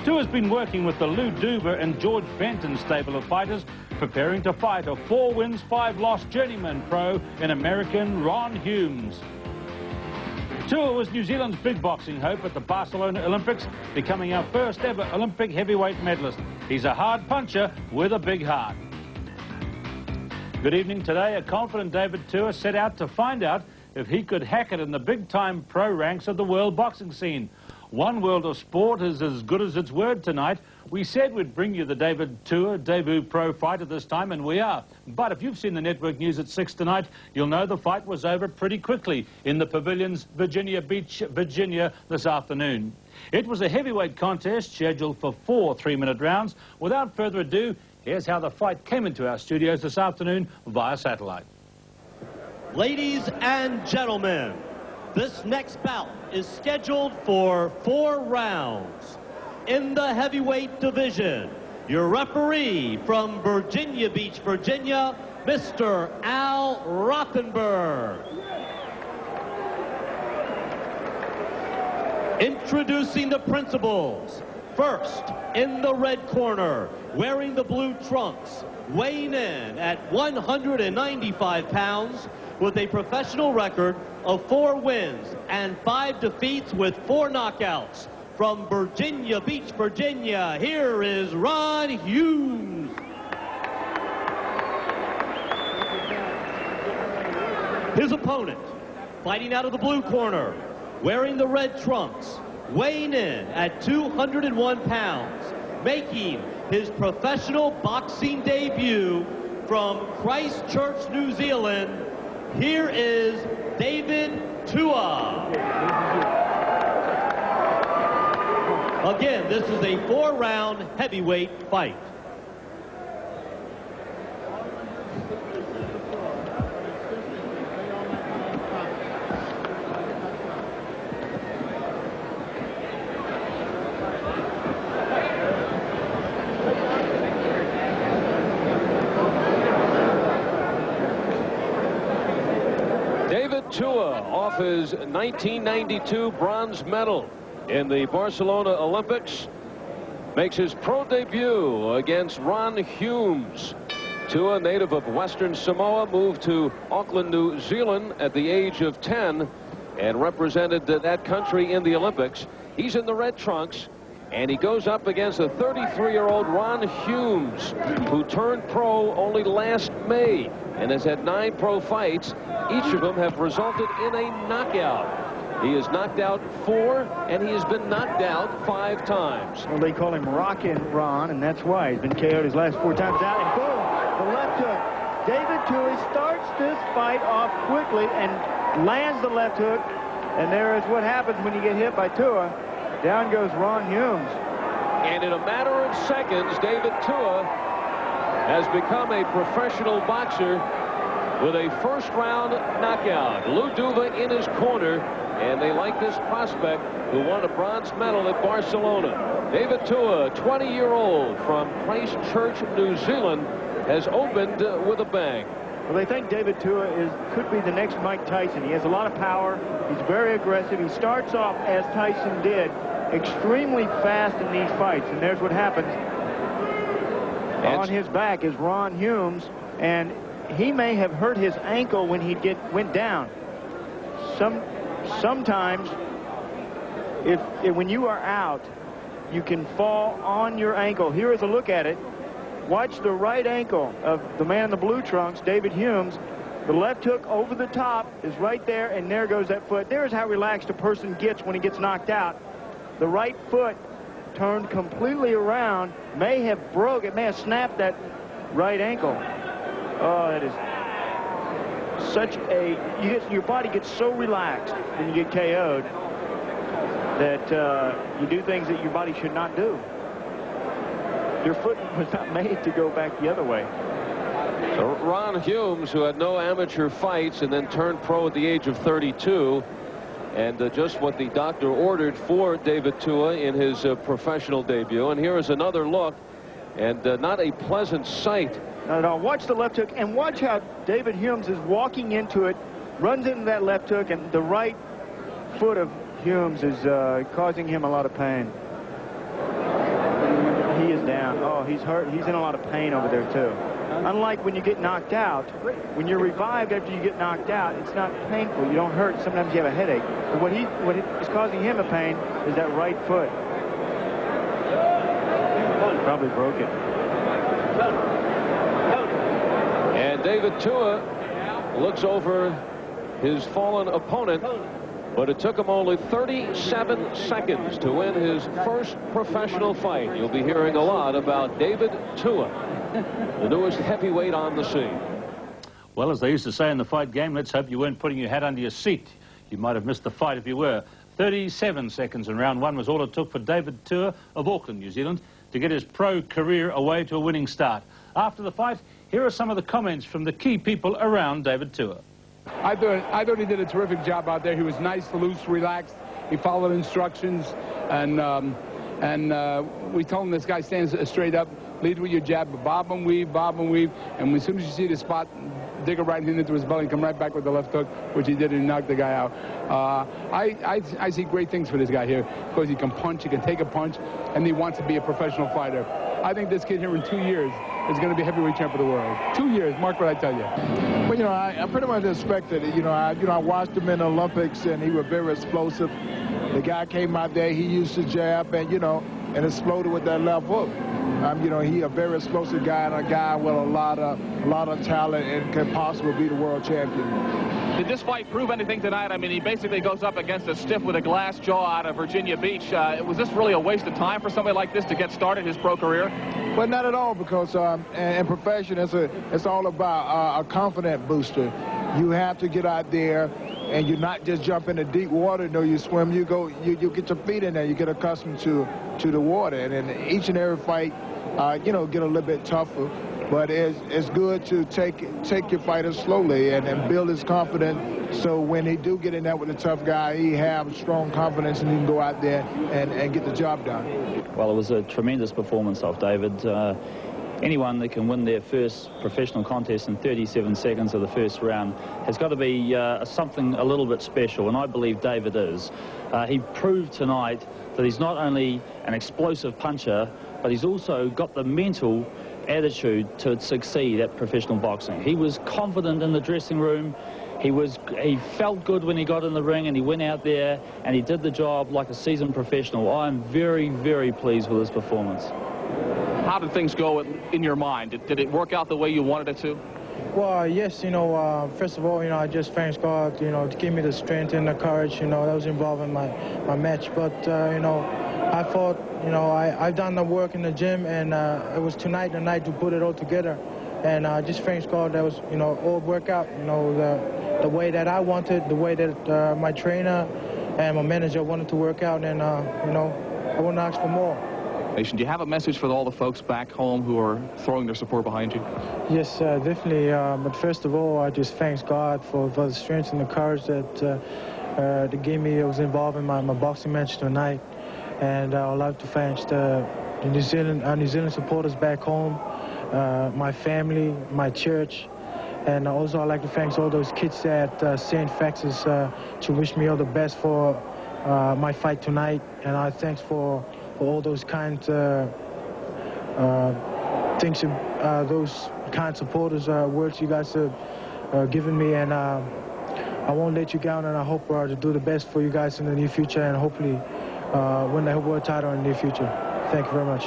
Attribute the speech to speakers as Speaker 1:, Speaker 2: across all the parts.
Speaker 1: Tua's been working with the Lou Duva and George Benton stable of fighters, preparing to fight a 4 wins, 5 loss journeyman pro in American Ron Humes. Tua was New Zealand's big boxing hope at the Barcelona Olympics, becoming our first ever Olympic heavyweight medalist. He's a hard puncher with a big heart. Good evening. Today, a confident David Tua set out to find out if he could hack it in the big-time pro ranks of the world boxing scene. One world of sport is as good as its word tonight. We said we'd bring you the David Tua debut pro fight at this time, and we are. But if you've seen the network news at 6 tonight, you'll know the fight was over pretty quickly in the Pavilion's Virginia Beach, Virginia, this afternoon. It was a heavyweight contest scheduled for 4 3-minute rounds. Without further ado, here's how the fight came into our studios this afternoon via satellite.
Speaker 2: Ladies and gentlemen, this next bout is scheduled for 4 rounds. In the heavyweight division, your referee from Virginia Beach, Virginia, Mr. Al Rothenberg. Introducing the principals. First, in the red corner, wearing the blue trunks, weighing in at 195 pounds, with a professional record of 4 wins and 5 defeats with 4 knockouts. From Virginia Beach, Virginia, here is Ron Humes. His opponent, fighting out of the blue corner, wearing the red trunks, weighing in at 201 pounds, making his professional boxing debut from Christchurch, New Zealand, here is David Tua. Again, this is a 4-round heavyweight fight.
Speaker 3: David Tua off his 1992 bronze medal in the Barcelona Olympics makes his pro debut against Ron Humes. Tua, native of Western Samoa, moved to Auckland, New Zealand at the age of 10 and represented that country in the Olympics. He's in the red trunks, and he goes up against a 33-year-old Ron Humes, who turned pro only last May and has had 9 pro fights. Each of them have resulted in a knockout. He has knocked out 4, and he has been knocked out 5 times.
Speaker 4: Well, they call him Rockin' Ron, and that's why. He's been KO'd his last 4 times out, and boom, the left hook. David Tua starts this fight off quickly and lands the left hook, and there is what happens when you get hit by Tua. Down goes Ron Humes.
Speaker 3: And in a matter of seconds, David Tua has become a professional boxer with a first-round knockout. Lou Duva in his corner, and they like this prospect who won a bronze medal at Barcelona. David Tua, 20-year-old from Christchurch, New Zealand, has opened with a bang.
Speaker 4: Well, they think David Tua could be the next Mike Tyson. He has a lot of power. He's very aggressive. He starts off, as Tyson did, extremely fast in these fights, and there's what happens. On his back is Ron Humes, and he may have hurt his ankle when he went down. Sometimes, when you are out, you can fall on your ankle. Here is a look at it. Watch the right ankle of the man in the blue trunks, David Humes. The left hook over the top is right there, and there goes that foot. There's how relaxed a person gets when he gets knocked out. The right foot turned completely around, may have snapped that right ankle. Oh, that is such your body gets so relaxed when you get KO'd that you do things that your body should not do. Your foot was not made to go back the other way.
Speaker 3: So Ron Humes, who had no amateur fights and then turned pro at the age of 32, and just what the doctor ordered for David Tua in his professional debut. And here is another look, and not a pleasant sight.
Speaker 4: Not at all. Watch the left hook, and watch how David Humes is walking into it, runs into that left hook, and the right foot of Humes is causing him a lot of pain. down. Oh, he's hurt. He's in a lot of pain over there, too. Unlike when you get knocked out, when you're revived after you get knocked out, it's not painful. You don't hurt. Sometimes you have a headache. But what is causing him a pain is that right foot. Probably broke it.
Speaker 3: And David Tua looks over his fallen opponent, but it took him only 37 seconds to win his first professional fight. You'll be hearing a lot about David Tua, the newest heavyweight on the scene.
Speaker 1: Well, as they used to say in the fight game, let's hope you weren't putting your hat under your seat. You might have missed the fight if you were. 37 seconds in round one was all it took for David Tua of Auckland, New Zealand, to get his pro career away to a winning start. After the fight, here are some of the comments from the key people around David Tua.
Speaker 5: I thought he did a terrific job out there. He was nice, loose, relaxed. He followed instructions, and we told him, this guy stands straight up, lead with your jab, bob and weave, and as soon as you see the spot, dig a right hand into his belly and come right back with the left hook, which he did, and he knocked the guy out. I see great things for this guy here, because he can punch, he can take a punch, and he wants to be a professional fighter. I think this kid here in 2 years is going to be heavyweight champ of the world. 2 years, mark what I tell you.
Speaker 6: Well, you know, I pretty much expected it. I watched him in the Olympics, and he was very explosive. The guy came out there, he used the jab, and and exploded with that left hook. He a very explosive guy, and a guy with a lot of talent, and could possibly be the world champion.
Speaker 7: Did this fight prove anything tonight? I mean, he basically goes up against a stiff with a glass jaw out of Virginia Beach. Was this really a waste of time for somebody like this to get started his pro career?
Speaker 6: Well, not at all, because in profession, it's all about a confidence booster. You have to get out there, and you not just jump into deep water. You swim. You get your feet in there. You get accustomed to the water, and in each and every fight, get a little bit tougher. But it's good to take your fighters slowly and build his confidence, so when he do get in there with a tough guy, he have strong confidence and he can go out there and get the job done.
Speaker 8: Well, it was a tremendous performance of David. Anyone that can win their first professional contest in 37 seconds of the first round has got to be something a little bit special, and I believe David is. He proved tonight that he's not only an explosive puncher, but he's also got the mental attitude to succeed at professional boxing. He was confident in the dressing room. He felt good when he got in the ring, and he went out there and he did the job like a seasoned professional. I'm very, very pleased with his performance.
Speaker 7: How did things go in your mind? Did it work out the way you wanted it to?
Speaker 9: Well, yes, first of all, I just thank God, to give me the strength and the courage, that was involved in my match. But, I thought, I've done the work in the gym, and it was tonight the night to put it all together. And I just thank God that was, all work out, the way that I wanted, the way that my trainer and my manager wanted to work out, and, I wouldn't ask for more.
Speaker 7: Do you have a message for all the folks back home who are throwing their support behind you?
Speaker 9: Yes, definitely. But first of all, I just thank God for the strength and the courage that they gave me. I was involved in my boxing match tonight. And I'd like to thank the New Zealand supporters back home, my family, my church. And also I'd like to thank all those kids at St. Fax's to wish me all the best for my fight tonight. And I thanks for all those kind things, those kind supporters, words you guys have given me, and I won't let you down, and I hope to do the best for you guys in the near future, and hopefully win the world title in the near future. Thank you very much.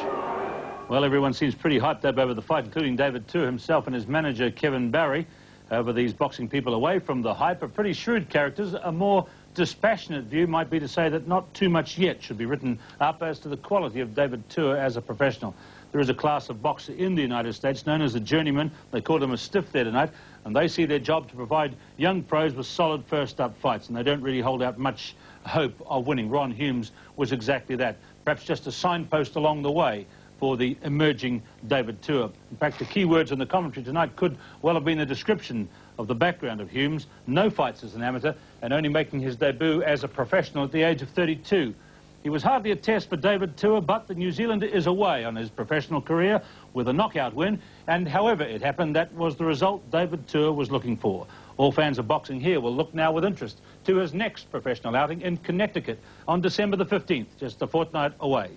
Speaker 1: Well, everyone seems pretty hyped up over the fight, including David Tua himself and his manager, Kevin Barry. Over these boxing people away from the hype are pretty shrewd characters. A more dispassionate view might be to say that not too much yet should be written up as to the quality of David Tua as a professional. There is a class of boxer in the United States known as a journeyman. They called him a stiff there tonight, and they see their job to provide young pros with solid first-up fights, and they don't really hold out much hope of winning. Ron Humes was exactly that, perhaps just a signpost along the way for the emerging David Tua. In fact, the key words in the commentary tonight could well have been a description of the background of Humes. No fights as an amateur, and only making his debut as a professional at the age of 32. He was hardly a test for David Tua, but the New Zealander is away on his professional career with a knockout win, and however it happened, that was the result David Tua was looking for. All fans of boxing here will look now with interest to his next professional outing in Connecticut on December the 15th, just a fortnight away.